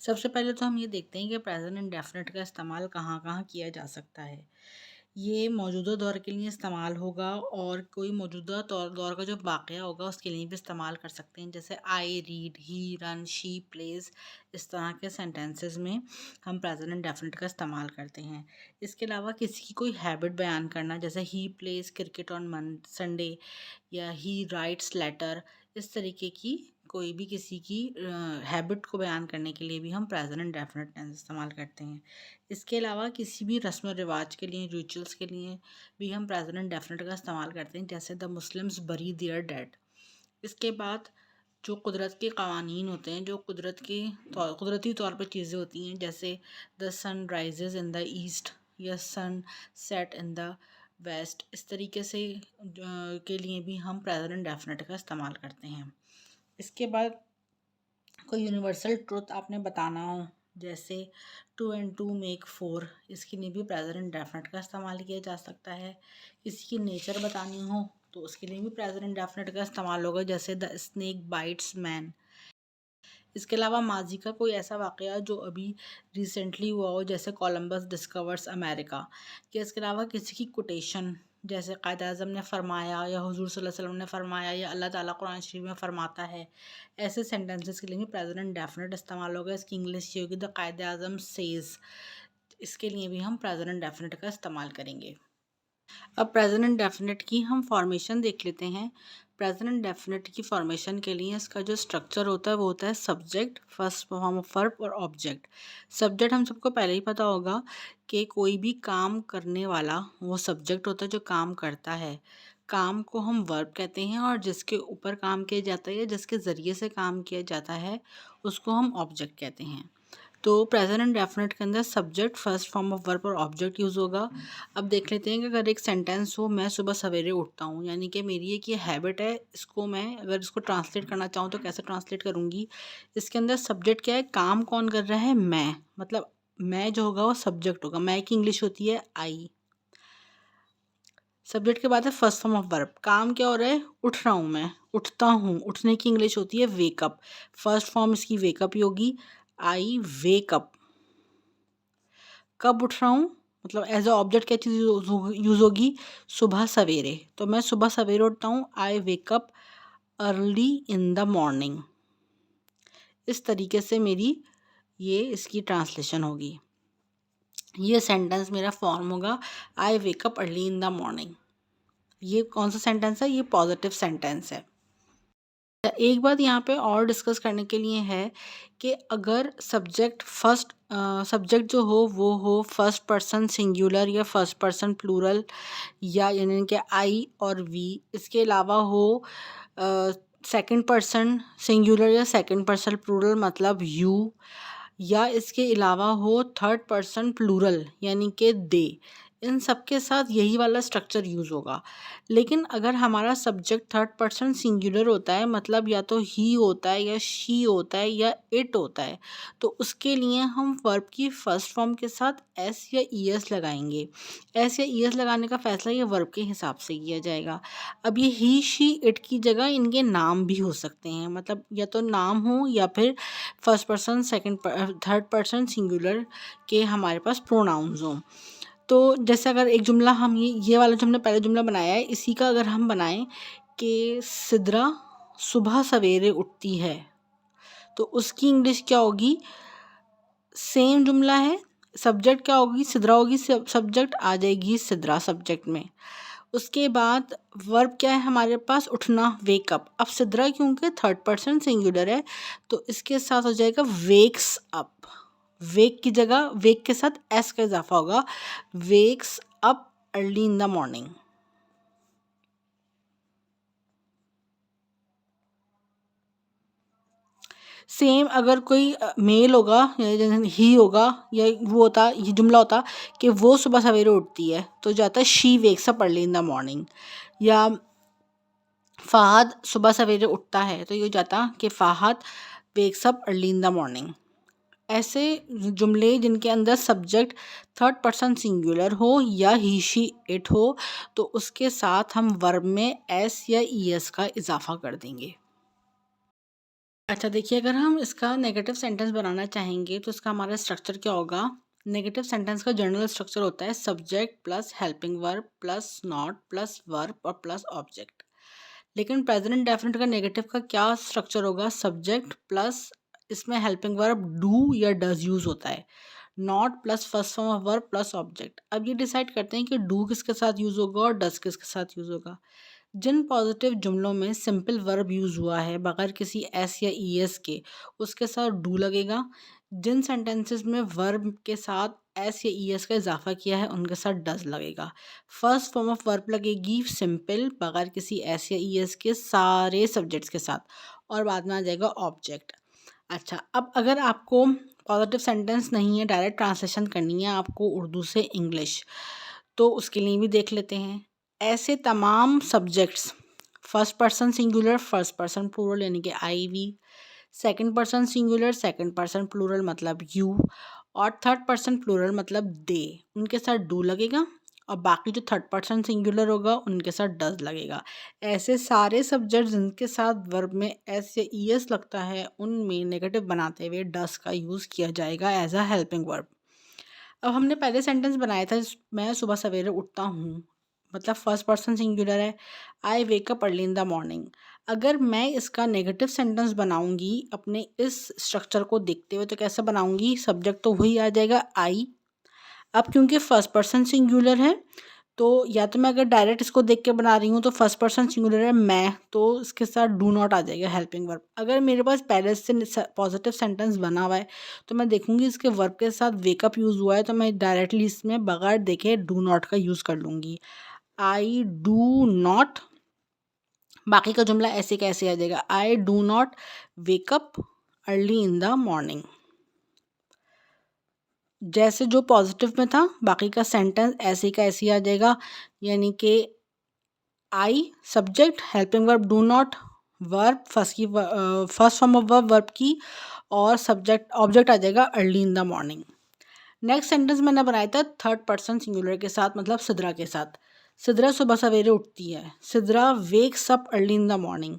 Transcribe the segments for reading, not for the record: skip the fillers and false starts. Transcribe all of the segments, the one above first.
सबसे पहले तो हम ये देखते हैं कि प्रेजेंट इंडेफिनिट का इस्तेमाल कहाँ कहाँ किया जा सकता है। ये मौजूदा दौर के लिए इस्तेमाल होगा और कोई मौजूदा दौर का जो वाक़या होगा उसके लिए भी इस्तेमाल कर सकते हैं। जैसे I read, he run, she plays, इस तरह के सेंटेंसेस में हम प्रेजेंट इंडेफिनिट का इस्तेमाल करते हैं। इसके अलावा किसी की कोई हैबिट बयान करना, जैसे ही प्लेज़ क्रिकेट ऑन संडे या ही राइट्स लेटर, इस तरीके की कोई भी किसी की हैबिट को बयान करने के लिए भी हम प्रेजेंट इंडेफिनिट टेंस इस्तेमाल करते हैं। इसके अलावा किसी भी रस्म व रिवाज के लिए, रिचुअल्स के लिए भी हम प्रेजेंट इंडेफिनिट का इस्तेमाल करते हैं, जैसे द मुस्लिम्स बरी देयर डेड। इसके बाद जो कुदरत के कवानीन होते हैं, जो कुदरती तौर पर चीज़ें होती हैं, जैसे the sun rises in the east या sun set in the west, इस तरीके से के लिए भी हम प्रेजेंट इंडेफिनिट का इस्तेमाल करते हैं। इसके बाद कोई यूनिवर्सल ट्रुथ आपने बताना हो, जैसे 2 एंड 2 मेक 4, इसके लिए भी प्रेजेंट इंडेफिनिट का इस्तेमाल किया जा सकता है। किसी की नेचर बतानी हो तो उसके लिए भी प्रेजेंट इंडेफिनिट का इस्तेमाल होगा, जैसे द स्नेक बाइट्स मैन। इसके अलावा माजी का कोई ऐसा वाक़या जो अभी रिसेंटली हुआ हो, जैसे कोलंबस डिस्कवर्स अमेरिका, या इसके अलावा किसी की कोटेशन, जैसे कायद आज़म ने फरमाया या हुज़ूर सल्लल्लाहु अलैहि वसल्लम ने फरमाया या अल्लाह ताला कुरान शरीफ में फरमाता है। ऐसे सेंटेंसेस के लिए भी प्रेजेंट इंडेफिनिट इस्तेमाल होगा। इसकी इंग्लिश ये होगी द कायद आज़म सेज़। इसके लिए भी हम प्रेजेंट इंडेफिनिट का इस्तेमाल करेंगे। अब प्रेजेंट इंडेफिनिट की हम फॉर्मेशन देख लेते हैं। प्रेजेंट इंडेफिनिट की फॉर्मेशन के लिए इसका जो स्ट्रक्चर होता है वो होता है subject, first form of verb और ऑब्जेक्ट। सब्जेक्ट हम सबको पहले ही पता होगा कि कोई भी काम करने वाला वो सब्जेक्ट होता है जो काम करता है। काम को हम वर्ब कहते हैं और जिसके ऊपर काम किया जाता है या जिसके ज़रिए से काम किया जाता है उसको हम ऑब्जेक्ट कहते हैं। तो प्रेजेंट इंडेफिनिट के अंदर subject, first form of verb और ऑब्जेक्ट यूज़ होगा। अब देख लेते हैं कि अगर एक सेंटेंस हो, मैं सुबह सवेरे उठता हूँ, यानी कि मेरी एक ये हैबिट है, इसको मैं अगर इसको ट्रांसलेट करना चाहूँ तो कैसे ट्रांसलेट करूँगी। इसके अंदर सब्जेक्ट क्या है, काम कौन कर रहा है, मैं, मतलब मैं जो होगा वो सब्जेक्ट होगा। मैं की इंग्लिश होती है आई। सब्जेक्ट के बाद है फर्स्ट फॉर्म ऑफ वर्ब, काम क्या हो रहा है, उठ रहा हूँ मैं, उठता हूँ, उठने की इंग्लिश होती है वेकअप। फर्स्ट फॉर्म इसकी वेकअप ही होगी, आई वेकअप। कब उठ रहा हूँ, मतलब एज अ ऑब्जेक्ट क्या चीज़ यूज़ होगी, सुबह सवेरे। तो मैं सुबह सवेरे उठता हूँ, I wake up early in the morning. इस तरीके से मेरी ये इसकी ट्रांसलेशन होगी। ये सेंटेंस मेरा फॉर्म होगा, I wake up early in the morning. ये कौन सा सेंटेंस है, ये पॉजिटिव सेंटेंस है। एक बात यहाँ पे और डिस्कस करने के लिए है कि अगर सब्जेक्ट जो हो वो हो फर्स्ट पर्सन सिंगुलर या फर्स्ट पर्सन प्लूरल, या यानी कि आई और वी, इसके अलावा हो सेकंड पर्सन सिंगुलर या सेकंड पर्सन प्लूरल मतलब यू, या इसके अलावा हो थर्ड पर्सन प्लूरल यानी कि दे, इन सब के साथ यही वाला स्ट्रक्चर यूज़ होगा। लेकिन अगर हमारा सब्जेक्ट थर्ड पर्सन सिंगुलर होता है, मतलब या तो ही होता है या शी होता है या इट होता है, तो उसके लिए हम वर्ब की फर्स्ट फॉर्म के साथ एस या ई एस लगाएंगे। एस या ई एस लगाने का फैसला ये वर्ब के हिसाब से किया जाएगा। अब ये ही शी इट की जगह इनके नाम भी हो सकते हैं, मतलब या तो नाम हो या फिर first person third person singular के हमारे पास प्रोनाउंस हों। तो जैसे अगर एक जुमला हम ये वाला जो हमने पहले जुमला बनाया है, इसी का अगर हम बनाएं कि सिद्रा सुबह सवेरे उठती है, तो उसकी इंग्लिश क्या होगी, सेम जुमला है, सब्जेक्ट क्या होगी, सिद्रा होगी, सब्जेक्ट आ जाएगी सिद्रा सब्जेक्ट में। उसके बाद वर्ब क्या है हमारे पास, उठना, वेकअप। अब सिद्रा क्योंकि थर्ड पर्सन सिंगुलर है तो इसके साथ हो जाएगा वेक्स अप। वेक की जगह वेक के साथ एस का इजाफा होगा, wakes up early in the morning. Same अगर कोई मेल होगा या जैसे ही होगा या वो होता, ये जुमला होता कि वो सुबह सवेरे उठती है, तो जाता है she wakes up early in the morning. या फ़ाहद सुबह सवेरे उठता है, तो ये हो जाता कि Fahadh wakes up early in the morning. ऐसे जुमले जिनके अंदर सब्जेक्ट थर्ड पर्सन सिंगुलर हो या ही शी इट हो, तो उसके साथ हम वर्ब में एस या ई एस का इजाफा कर देंगे। अच्छा देखिए, अगर हम इसका नेगेटिव सेंटेंस बनाना चाहेंगे तो इसका हमारा स्ट्रक्चर क्या होगा? नेगेटिव सेंटेंस का जनरल स्ट्रक्चर होता है subject plus helping verb plus not plus verb और प्लस ऑब्जेक्ट। लेकिन प्रेजेंट इंडेफिनिट का नेगेटिव का क्या स्ट्रक्चर होगा? सब्जेक्ट प्लस इसमें हेल्पिंग वर्ब डू या डज यूज होता है, not plus first form of verb plus object. अब ये डिसाइड करते हैं कि डू किसके साथ यूज होगा और डज किसके साथ यूज होगा। जिन पॉजिटिव जुमलों में सिंपल वर्ब यूज़ हुआ है बगैर किसी एस या ई एस के, उसके साथ डू लगेगा। जिन सेंटेंसेस में वर्ब के साथ एस या ई एस का इजाफा किया है उनके साथ डज लगेगा। फर्स्ट फॉर्म ऑफ वर्ब लगेगी सिंपल बगैर किसी एस या ई एस के सारे सब्जेक्ट्स के साथ, और बाद में आ जाएगा ऑब्जेक्ट। अच्छा, अब अगर आपको पॉजिटिव सेंटेंस नहीं है, डायरेक्ट ट्रांसलेशन करनी है आपको उर्दू से इंग्लिश, तो उसके लिए भी देख लेते हैं। ऐसे तमाम subjects first person singular first person plural यानी कि I we, second person singular second person plural मतलब यू, और थर्ड पर्सन प्लूरल मतलब दे, उनके साथ डू लगेगा। और बाकी जो थर्ड पर्सन सिंगुलर होगा उनके साथ डज लगेगा। ऐसे सारे सब्जेक्ट जिनके साथ वर्ब में एस या ई एस लगता है उनमें नेगेटिव बनाते हुए डज का यूज़ किया जाएगा एज अ हेल्पिंग वर्ब। अब हमने पहले सेंटेंस बनाया था मैं सुबह सवेरे उठता हूँ, मतलब फर्स्ट पर्सन सिंगुलर है, I wake up early in the morning. अगर मैं इसका नेगेटिव सेंटेंस बनाऊंगी अपने इस स्ट्रक्चर को देखते हुए तो कैसे बनाऊंगी? सब्जेक्ट तो वही आ जाएगा आई। अब क्योंकि फर्स्ट पर्सन सिंगुलर है तो या तो मैं अगर डायरेक्ट इसको देख के बना रही हूँ तो फर्स्ट पर्सन सिंगुलर है मैं, तो इसके साथ डू नॉट आ जाएगा हेल्पिंग वर्ब। अगर मेरे पास पहले से पॉजिटिव सेंटेंस बना हुआ है तो मैं देखूंगी इसके वर्ब के साथ वेकअप यूज़ हुआ है तो मैं डायरेक्टली इसमें बगैर देखे डू नॉट का यूज़ कर लूँगी। आई डू नॉट, बाकी का जुमला ऐसे कैसे आ जाएगा? I do not wake up early in the morning. जैसे जो पॉजिटिव में था बाकी का सेंटेंस ऐसे का ऐसे ही आ जाएगा, यानी कि I subject helping verb do not verb first form of verb की, और सब्जेक्ट ऑब्जेक्ट आ जाएगा early in the morning. Next sentence मैंने बनाया था थर्ड पर्सन सिंगुलर के साथ, मतलब सिद्रा के साथ। सिद्रा सुबह सवेरे उठती है, Sidra wakes up early in the morning.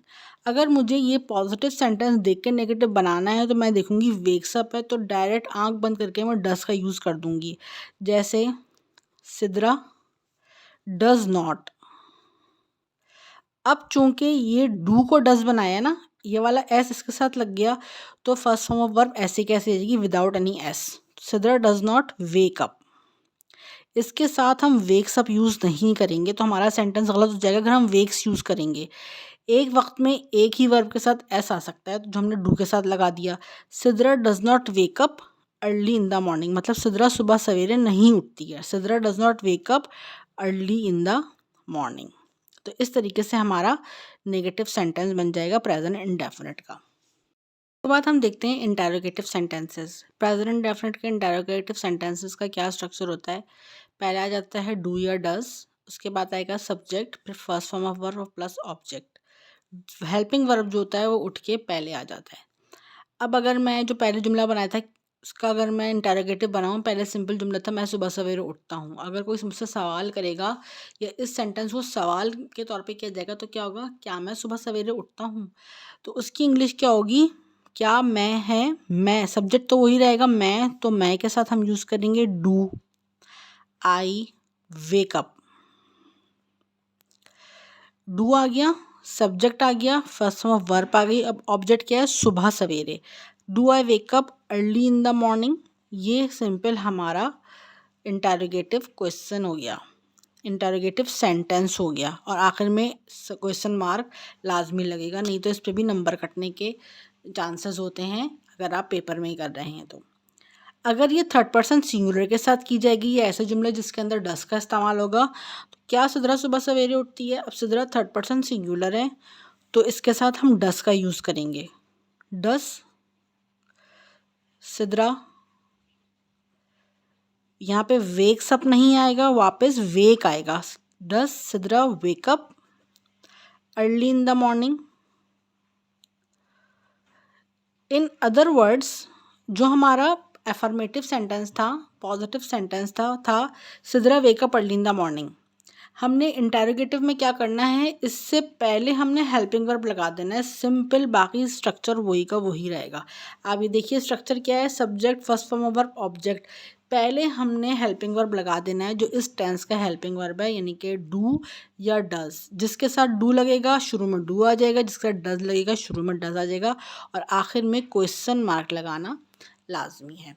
अगर मुझे ये पॉजिटिव सेंटेंस देख के नेगेटिव बनाना है तो मैं देखूंगी वेक्स अप है तो डायरेक्ट आंख बंद करके मैं डज का यूज़ कर दूंगी। जैसे सिद्रा डज नॉट। अब चूंकि ये डू को डज बनाया ना, ये वाला एस इसके साथ लग गया तो फर्स्ट फॉर्म ऑफ वर्ब ऐसे कैसे आ जाएगी? Without any S. Sidra does not wake up. इसके साथ हम वेक्स अप यूज़ नहीं करेंगे तो हमारा सेंटेंस गलत हो जाएगा। अगर हम वेक्स यूज़ करेंगे एक वक्त में एक ही वर्ब के साथ एस आ सकता है तो जो हमने डू के साथ लगा दिया। Sidra does not wake up early in the morning, मतलब सिद्रा सुबह सवेरे नहीं उठती है। Sidra does not wake up early in the morning. तो इस तरीके से हमारा नेगेटिव सेंटेंस बन जाएगा प्रेजेंट इंडेफिनिट का। उसके बाद हम देखते हैं इंटेरोगेटिव सेंटेंसेस। प्रेजेंट इंडेफिनिट के इंटेरोगेटिव सेंटेंसेस का क्या स्ट्रक्चर होता है? पहले आ जाता है डू या डज, उसके बाद आएगा सब्जेक्ट, फिर first form of verb plus object. Helping verb जो होता है वो उठ के पहले आ जाता है। अब अगर मैं जो पहले जुमला बनाया था उसका अगर मैं इंटेरोगेटिव बनाऊँ, पहले सिंपल जुमला था मैं सुबह सवेरे उठता हूँ। अगर कोई मुझसे सवाल करेगा या इस सेंटेंस को सवाल के तौर पे किया जाएगा तो क्या होगा? क्या मैं सुबह सवेरे उठता हूँ? तो उसकी इंग्लिश क्या होगी? क्या मैं है मैं, सब्जेक्ट तो वही रहेगा मैं, तो मैं के साथ हम यूज़ करेंगे do. I wake up, do आ गया, सब्जेक्ट आ गया, फर्स्ट फॉर्म ऑफ वर्ब आ गई। अब ऑब्जेक्ट क्या है? सुबह सवेरे। Do I wake up early in the morning, ये सिंपल हमारा इंटेरोगेटिव क्वेश्चन हो गया, इंटेरोगेटिव सेंटेंस हो गया। और आखिर में क्वेश्चन मार्क लाजमी लगेगा, नहीं तो इस पर भी नंबर कटने के चांसेस होते हैं अगर आप पेपर में ही कर रहे हैं तो। अगर ये थर्ड पर्सन सिंगुलर के साथ की जाएगी या ऐसे जुमले जिसके अंदर डस का इस्तेमाल होगा, तो क्या सिद्रा सुबह सवेरे उठती है? अब सिद्रा थर्ड पर्सन सिंगुलर है तो इसके साथ हम डस का यूज़ करेंगे। डस सिद्रा, यहाँ पे वेक्स अप नहीं आएगा, वापस वेक आएगा। Does Sidra wake up early in the morning. In other words, जो हमारा एफर्मेटिव सेंटेंस था, पॉजिटिव सेंटेंस था Sidra wake up early in the morning. हमने इंटेरोगेटिव में क्या करना है, इससे पहले हमने हेल्पिंग वर्ब लगा देना है सिंपल, बाकी स्ट्रक्चर वही का वही रहेगा। अब ये देखिए स्ट्रक्चर क्या है, subject, first form of verb, object. पहले हमने हेल्पिंग वर्ब लगा देना है जो इस टेंस का हेल्पिंग वर्ब है, यानी कि डू या डज। जिसके साथ डू लगेगा शुरू में डू आ जाएगा, जिसके साथ डज लगेगा शुरू में डज आ जाएगा, और आखिर में क्वेश्चन मार्क लगाना लाजमी है।